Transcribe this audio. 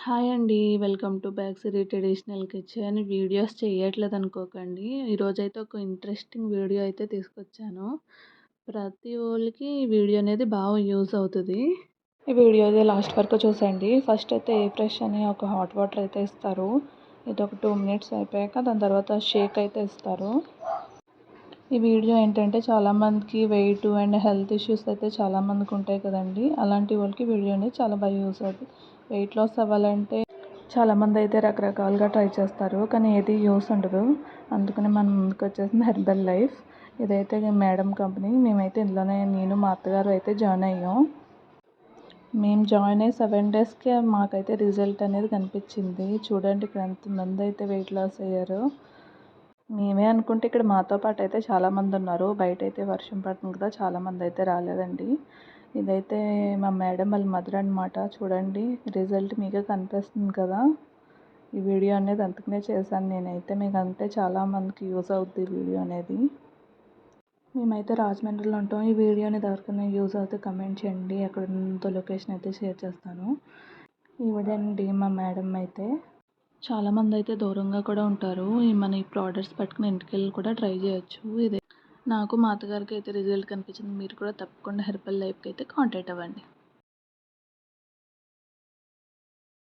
Hi అండి. Welcome to back Siri traditional kitchen. Videos చేయట్లేదనుకోకండి. ఈరోజైతే ఒక ఇంట్రెస్టింగ్ వీడియో అయితే తీసుకొచ్చాను. ప్రతి ఒళ్ళకి ఈ వీడియో అనేది బాగా యూజ్ అవుతది. ఈ వీడియో అయితే లాస్ట్ వరకు చూసేయండి. ఫస్ట్ అయితే ఏ ఫ్రెష్ అని ఒక హాట్ వాటర్ అయితే ఇస్తారు. ఇది ఒక 2 మినిట్స్ అయిపోయాక దాని తర్వాత షేక్ అయితే ఇస్తారు. ఈ వీడియో ఏంటంటే చాలామందికి వెయిట్ అండ్ హెల్త్ ఇష్యూస్ అయితే చాలామందికి ఉంటాయి కదండి. అలాంటి వాళ్ళకి వీడియో అనేది చాలా బాగా యూజ్ అవుతుంది. వెయిట్ లాస్ అవ్వాలంటే చాలామంది అయితే రకరకాలుగా ట్రై చేస్తారు, కానీ ఏది యూస్ ఉండదు. అందుకని మన ముందుకు వచ్చేసింది హెర్బల్ లైఫ్. ఇదైతే మేడం కంపెనీ. మేమైతే ఇందులోనే నేను మా అత్తగారు అయితే జాయిన్ అయ్యాం. మేము జాయిన్ అయ్యి 7 డేస్కే మాకైతే రిజల్ట్ అనేది కనిపించింది. చూడండి ఇక్కడ ఎంతమంది అయితే వెయిట్ లాస్ అయ్యారో. మేమే అనుకుంటే ఇక్కడ మాతో పాటు అయితే చాలామంది ఉన్నారు. బయట అయితే వర్షం పడుతుంది కదా, చాలామంది అయితే రాలేదండి. ఇదైతే మా మేడం వాళ్ళ మదర్ అనమాట. చూడండి రిజల్ట్ మీకే కనిపిస్తుంది కదా. ఈ వీడియో అనేది అందుకనే చేశాను నేనైతే. మీకు అంటే చాలామందికి యూజ్ అవుద్ది ఈ వీడియో అనేది. మేమైతే రాజమండ్రిలో ఉంటాం. ఈ వీడియో అనేది ఎవరికైనా యూజ్ అవుతే కమెంట్ చేయండి. ఎక్కడ ఉందో లొకేషన్ అయితే షేర్ చేస్తాను. ఇవిడండి మా మేడం అయితే. చాలామంది అయితే దూరంగా కూడా ఉంటారు. మన ఈ ప్రోడక్ట్స్ పట్టుకుని ఇంటికెళ్ళి కూడా ట్రై చేయొచ్చు. ఇదే నాకు మా అత్తగారికి అయితే రిజల్ట్ కనిపించింది. మీరు కూడా తప్పకుండా హెర్బల్ లైఫ్కి అయితే కాంటాక్ట్ అవ్వండి.